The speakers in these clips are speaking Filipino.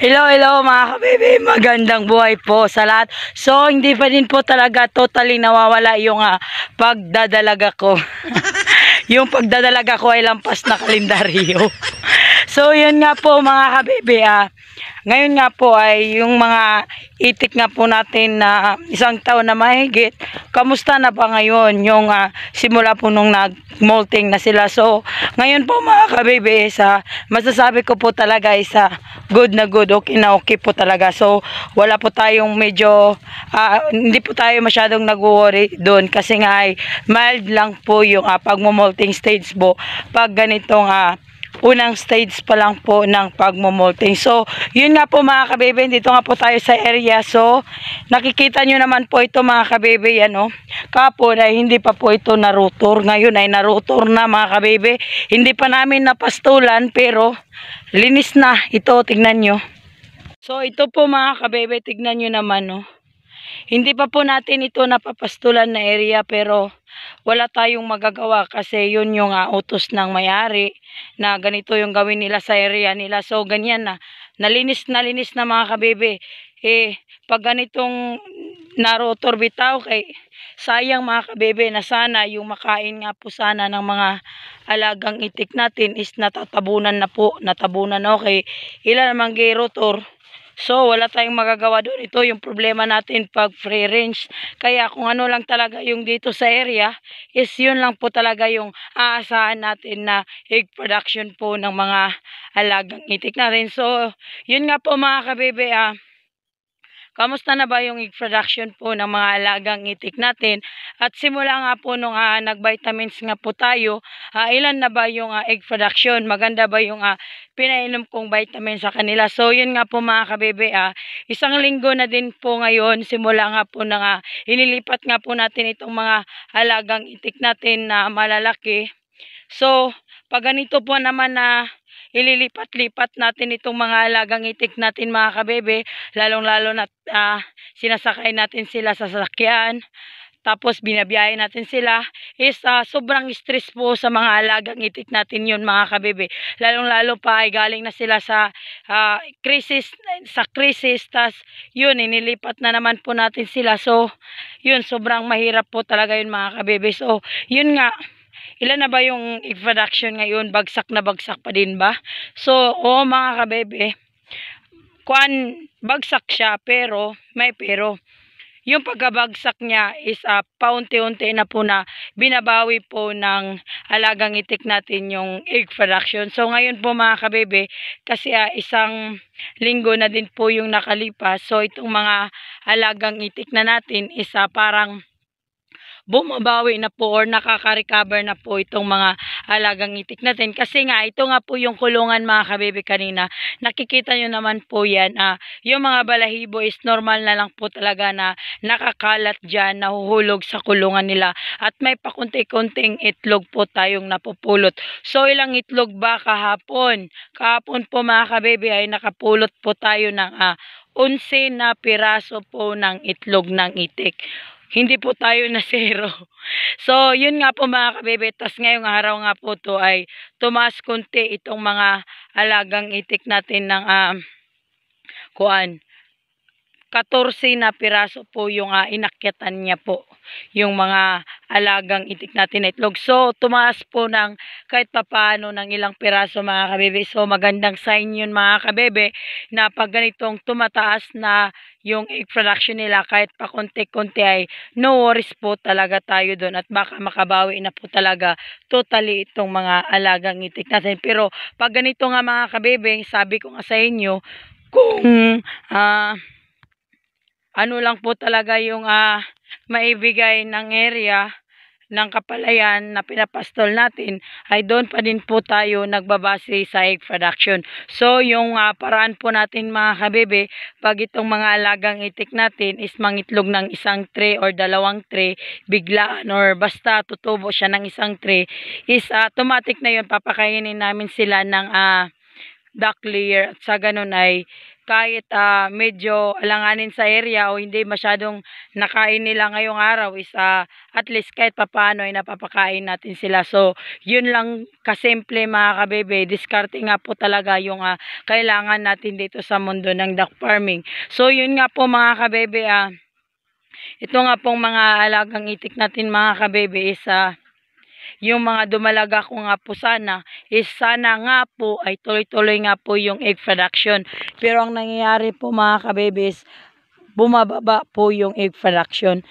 Hello, hello mga kabebe, magandang buhay po sa lahat. So, hindi pa din po talaga totally nawawala yung pagdadalaga ko. Yung pagdadalaga ko ay lampas na kalendaryo. So, yun nga po mga kabebe, ngayon nga po ay yung mga itik nga po natin na isang taon na mahigit. Kamusta na ba ngayon yung simula po nung nag-molting na sila? So, ngayon po mga kabebe, masasabi ko po talaga good na good, okay na okay po talaga. So, wala po tayong medyo, hindi po tayo masyadong nag-worry doon kasi nga ay mild lang po yung pagmomolting stage po pag ganitong unang stage pa lang po ng pagmomolting. So, yun nga po mga kabebe, dito nga po tayo sa area. So, nakikita nyo naman po ito mga kabebe, yan o. Kapon ay hindi pa po ito narutor. Ngayon ay narutor na mga kabebe. Hindi pa namin napastulan pero linis na. Ito, tignan nyo. So, ito po mga kabebe, tignan nyo naman o. Hindi pa po natin ito napapastulan na area pero wala tayong magagawa kasi yun yung utos ng may-ari na ganito yung gawin nila sa area nila. So ganyan na, nalinis na mga kabebe. Pag ganitong narotor bitaw kay sayang mga kabebe na sana yung makain nga po sana ng mga alagang itik natin is natabunan okay. Ilan namang rotor. So, wala tayong magagawa doon. Ito yung problema natin pag free range. Kaya kung ano lang talaga yung dito sa area, is yun lang po talaga yung aasahan natin na egg production po ng mga alagang itik natin. So, yun nga po mga kabebe, kamusta na ba yung egg production po ng mga alagang itik natin? At simula nga po nung nag-vitamins nga po tayo, ilan na ba yung egg production? Maganda ba yung pinainom kong vitamin sa kanila? So yun nga po mga kabebe, isang linggo na din po ngayon, simula nga po na inilipat nga po natin itong mga alagang itik natin na malalaki. So pag ganito po naman na ililipat-lipat natin itong mga alagang itik natin mga kabebe, lalong-lalo na sinasakay natin sila sa sasakyan, tapos binabiyahe natin sila, is sobrang stress po sa mga alagang itik natin yun mga kabebe. Lalong-lalo pa ay galing na sila sa crisis, tas yun, inilipat na naman po natin sila. So, yun, sobrang mahirap po talaga yun mga kabebe. So, yun nga, ilan na ba yung egg production ngayon? Bagsak na bagsak pa din ba? So, oo mga kabebe, bagsak siya pero may pero. Yung pagkabagsak niya is paunti-unti na po na binabawi po ng alagang itik natin yung egg production. So ngayon po mga kabebe, kasi isang linggo na din po yung nakalipas. So itong mga alagang itik na natin is parang bumabawi na po or nakaka-recover na po itong mga alagang itik natin. Kasi nga, ito nga po yung kulungan mga kabebe kanina. Nakikita nyo naman po yan. Yung mga balahibo is normal na lang po talaga na nakakalat dyan, nahuhulog sa kulungan nila. At may pakunti-kunting itlog po tayong napupulot. So, ilang itlog ba kahapon? Kahapon po mga kabebe ay nakapulot po tayo ng 11 na piraso po ng itlog ng itik. Hindi po tayo na zero. So, yun nga po mga kabebe. Tas ngayong araw nga po to ay tumaas konti itong mga alagang itik natin ng 14 na piraso po yung inakyatan niya po yung mga alagang itik natin na itlog. So, tumaas po ng kahit papaano ng ilang piraso mga kabebe. So, magandang sign yun mga kabebe na pag ganitong tumataas na yung egg production nila kahit pa konti-konti ay no worries po talaga tayo doon at baka makabawi na po talaga totally itong mga alagang itik natin. Pero pag ganito nga mga kabebe, sabi ko nga sa inyo, kung ano lang po talaga yung maibigay ng area ng kapalayan na pinapastol natin, ay doon pa din po tayo nagbabase sa egg production. So, yung paraan po natin mga kabebe, pag itong mga alagang itik natin is mangitlog ng isang tray or dalawang tray, biglaan or basta tutubo siya ng isang tray, is automatic na yun, papakainin namin sila ng duck layer at sa ganun ay kahit medyo alanganin sa area o hindi masyadong nakain nila ngayong araw is at least kahit papaano ay napapakain natin sila. So, yun lang kasimple mga kabebe. Diskarte nga po talaga yung kailangan natin dito sa mundo ng duck farming. So, yun nga po mga kabebe. Ito nga pong mga alagang itik natin mga kabebe is yung mga dumalaga ko nga po sana is sana nga po ay tuloy-tuloy nga po yung egg production. Pero ang nangyayari po mga kabebe is bumababa po yung egg production.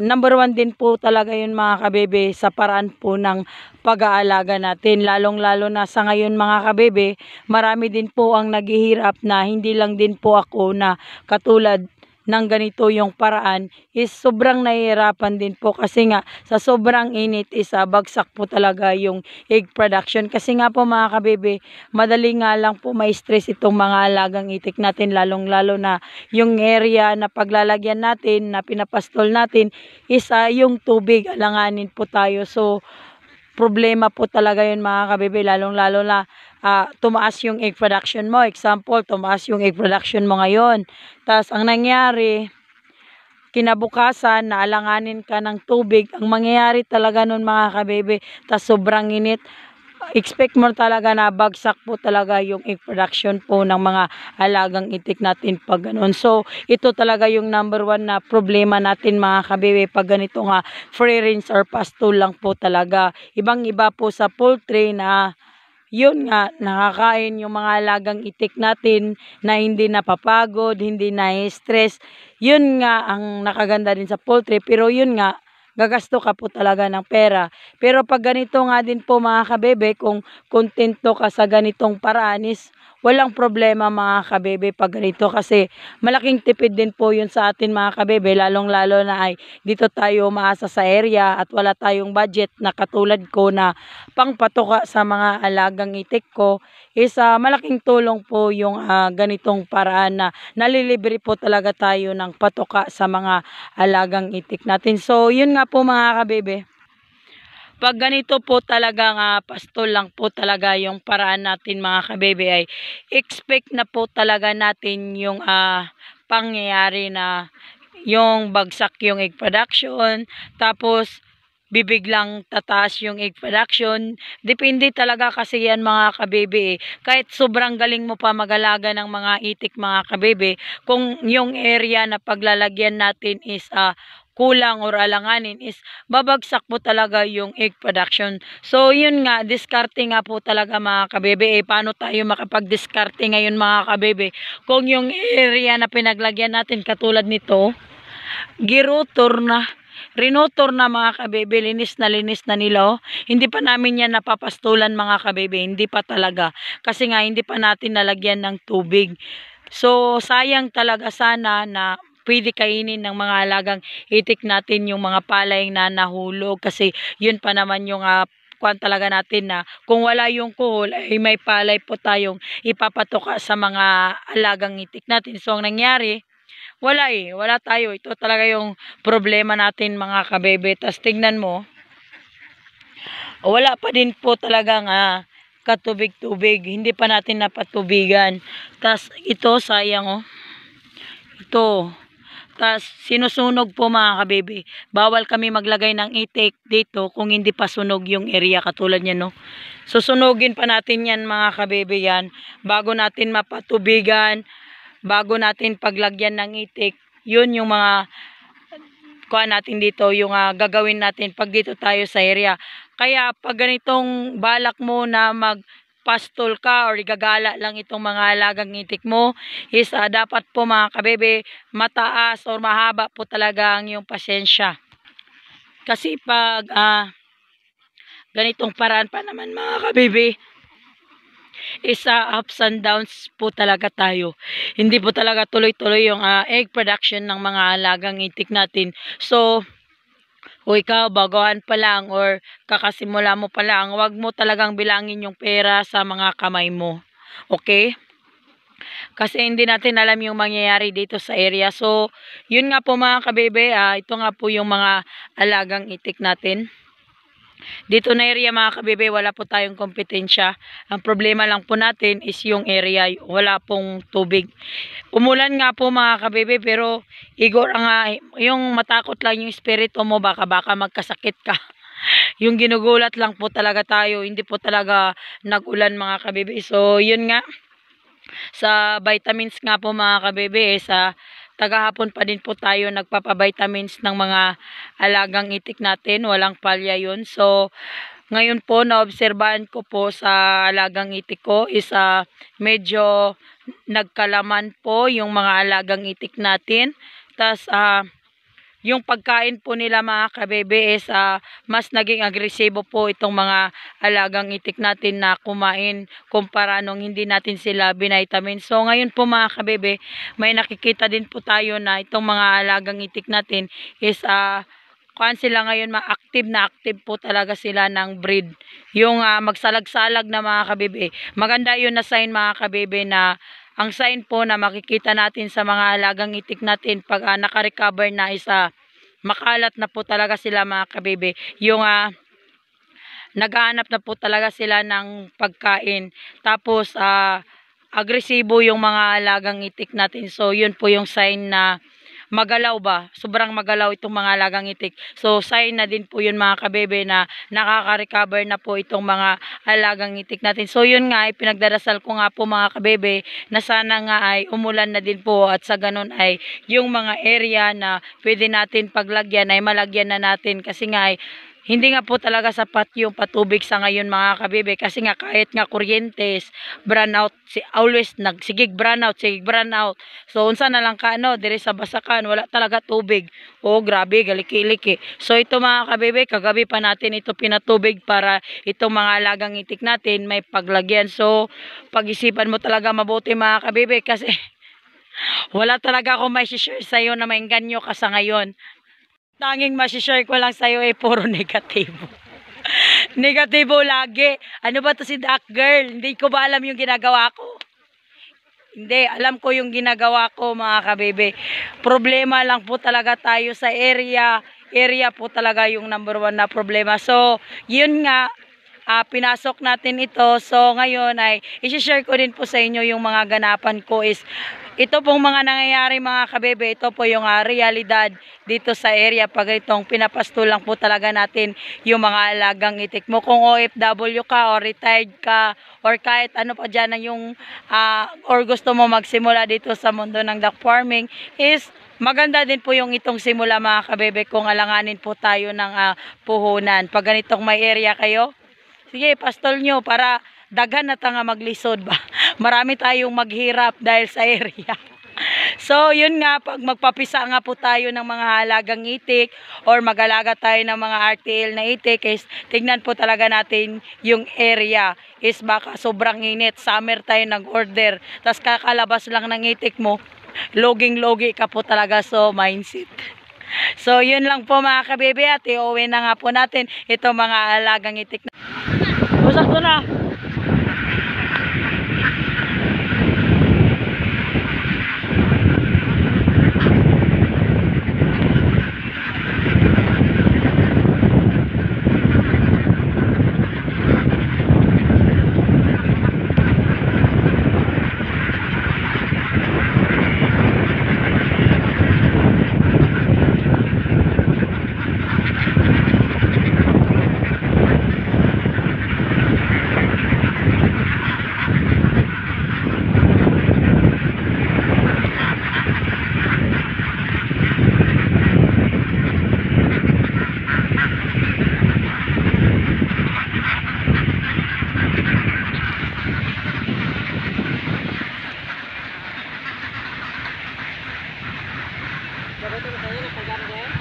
Number 1 din po talaga yun mga kabebe sa paraan po ng pag-aalaga natin. Lalong-lalo na sa ngayon mga kabebe, marami din po ang naghihirap na hindi lang din po ako na katulad ng ganito yung paraan is sobrang nahihirapan din po kasi nga sa sobrang init is bagsak po talaga yung egg production. Kasi nga po mga kabebe, madali nga lang po ma-stress itong mga alagang itik natin, lalong-lalo na yung area na paglalagyan natin, na pinapastol natin is yung tubig, alanganin po tayo. So, problema po talaga yun mga kabebe, lalong-lalo na tumaas yung egg production mo. Example, tumaas yung egg production mo ngayon. Tapos, ang nangyari, kinabukasan, naalanganin ka ng tubig. Ang mangyayari talaga nun mga kabebe, tapos sobrang init, expect mo talaga na bagsak po talaga yung egg production po ng mga alagang itik natin pag ganun. So, ito talaga yung number 1 na problema natin mga kabebe pag ganito nga free range or pastol lang po talaga. Ibang-iba po sa poultry na yun nga, nakakain yung mga alagang itik natin na hindi napapagod, hindi na-stress. Yun nga ang nakaganda din sa poultry, pero yun nga, gagasto ka po talaga ng pera. Pero pag ganito nga din po mga kabebe, kung kontento ka sa ganitong paraan is walang problema mga kabebe pag ganito kasi malaking tipid din po yun sa atin mga kabebe, lalong-lalo na ay dito tayo umaasa sa area at wala tayong budget na katulad ko na pangpatuka sa mga alagang itik ko is malaking tulong po yung ganitong paraan na nalilibre po talaga tayo ng patuka sa mga alagang itik natin. So yun nga po mga kabebe, pag ganito po talaga nga pastol lang po talaga yung paraan natin mga kabebe ay expect na po talaga natin yung pangyayari na yung bagsak yung egg production, tapos bibiglang tataas yung egg production. Depende talaga kasi yan mga kabebe. Kahit sobrang galing mo pa mag-alaga ng mga itik mga kabebe, kung yung area na paglalagyan natin is kulang or alanganin is babagsak po talaga yung egg production. So yun nga, diskarte nga po talaga mga kabebe. Paano tayo makapag-diskarte ngayon mga kabebe kung yung area na pinaglagyan natin katulad nito, girotor na, rinotor na mga kabebe, linis na nila. Hindi pa namin yan napapastulan mga kabebe, hindi pa talaga. Kasi nga hindi pa natin nalagyan ng tubig. So sayang talaga sana na pwede kainin ng mga alagang itik natin yung mga palay na nahulog. Kasi yun pa naman yung kuan talaga natin na kung wala yung kuhol ay may palay po tayong ipapatuka sa mga alagang itik natin. So ang nangyari, wala wala tayo. Ito talaga yung problema natin mga kabebe. Tas tingnan mo, wala pa din po talagang katubig-tubig. Hindi pa natin napatubigan. Tas ito sayang ito. Tas sinusunog po mga kabebe. Bawal kami maglagay ng itik dito kung hindi pa sunog yung area katulad niyan no. Susunugin pa natin yan mga kabebe yan bago natin mapatubigan, bago natin paglagyan ng itik. Yun yung mga kuha natin dito, yung gagawin natin pag dito tayo sa area. Kaya pag ganitong balak mo na magpastol ka or igagala lang itong mga alagang itik mo is dapat po mga kabebe mataas or mahaba po talaga ang iyong pasensya. Kasi pag ganitong paraan pa naman mga kabebe is ups and downs po talaga tayo. Hindi po talaga tuloy-tuloy yung egg production ng mga alagang itik natin. So, o ikaw baguhan pa lang or kakasimula mo pa lang, wag mo talagang bilangin yung pera sa mga kamay mo. Okay? Kasi hindi natin alam yung mangyayari dito sa area. So, yun nga po mga kabebe, ito nga po yung mga alagang itik natin. Dito na area mga kabebe, wala po tayong kompetensya. Ang problema lang po natin is yung area, wala pong tubig. Umulan nga po mga kabebe, pero igor nga, yung matakot lang yung espiritu mo, baka magkasakit ka. Yung ginugulat lang po talaga tayo, hindi po talaga nag-ulan mga kabebe. So yun nga, sa vitamins nga po mga kabebe, sa tagahapon pa din po tayo nagpapavitamins ng mga alagang itik natin, walang palya yun. So ngayon po naobserbahan ko po sa alagang itik ko is medyo nagkalaman po yung mga alagang itik natin. Tas yung pagkain po nila mga kabebe is mas naging agresibo po itong mga alagang itik natin na kumain kumpara nung hindi natin sila binvitamin. So ngayon po mga kabebe, may nakikita din po tayo na itong mga alagang itik natin is kuan sila ngayon, active po talaga sila ng breed. Yung magsalag-salag na mga kabebe. Maganda yun na sign mga kabebe, na ang sign po na makikita natin sa mga alagang itik natin pag naka-recover na isa, makalat na po talaga sila mga kabebe. Yung naghahanap na po talaga sila ng pagkain. Tapos agresibo yung mga alagang itik natin. So yun po yung sign na magalaw ba? Sobrang magalaw itong mga alagang itik. So sign na din po yun mga kabebe na nakaka-recover na po itong mga alagang itik natin. So yun nga, pinagdarasal ko nga po mga kabebe na sana nga ay umulan na din po, at sa ganun ay yung mga area na pwede natin paglagyan ay malagyan na natin, kasi nga ay hindi nga po talaga sapat yung patubig sa ngayon mga kabebe, kasi nga kahit nga kuryentes, brownout, always nagsigig brownout. So unsa na lang dire sa Basakan, wala talaga tubig. Oh grabe, galiki-liki. So ito mga kabebe, kagabi pa natin ito pinatubig para itong mga alagang itik natin may paglagyan. So pag-isipan mo talaga mabuti mga kabebe, kasi wala talaga akong may share sa iyo na maingganyo ka sa ngayon. Tanging masishare ko lang sa'yo ay puro negatibo. Negatibo lagi. Ano ba to si Duck Girl? Hindi ko ba alam yung ginagawa ko? Hindi, alam ko yung ginagawa ko mga kabebe. Problema lang po talaga tayo sa area. Area po talaga yung number one na problema. So, yun nga, pinasok natin ito. So, ngayon ay isi-share ko din po sa inyo yung mga ganapan ko is ito pong mga nangyayari mga kabebe, ito po yung realidad dito sa area pag itong pinapasto lang po talaga natin yung mga alagang itik mo. Kung OFW ka or retired ka or kahit ano pa dyan yung or gusto mo magsimula dito sa mundo ng duck farming, is maganda din po yung itong simula mga kabebe kung alanganin po tayo ng puhunan. Pag ganitong may area kayo, sige, pastol nyo para daghan na tanga maglisod ba. Marami tayong maghirap dahil sa area. So, yun nga, pag magpapisa nga po tayo ng mga halagang itik or mag-alaga tayo ng mga RTL na itik, is tignan po talaga natin yung area. Is baka sobrang init, summer tayo nag-order, tas kakalabas lang ng itik mo, loging-logi ka po talaga. So, mindset. So, yun lang po mga kabebe, at iuwi na nga po natin itong mga alagang itik na. Usak to na.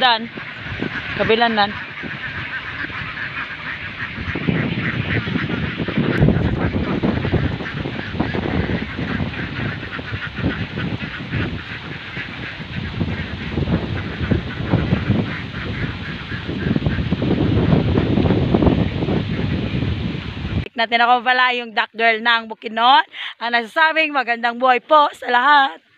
Dan, kabilan dan. Natin ako pala yung duck girl ng Bukidnon ang nagsasabing magandang buhay po sa lahat.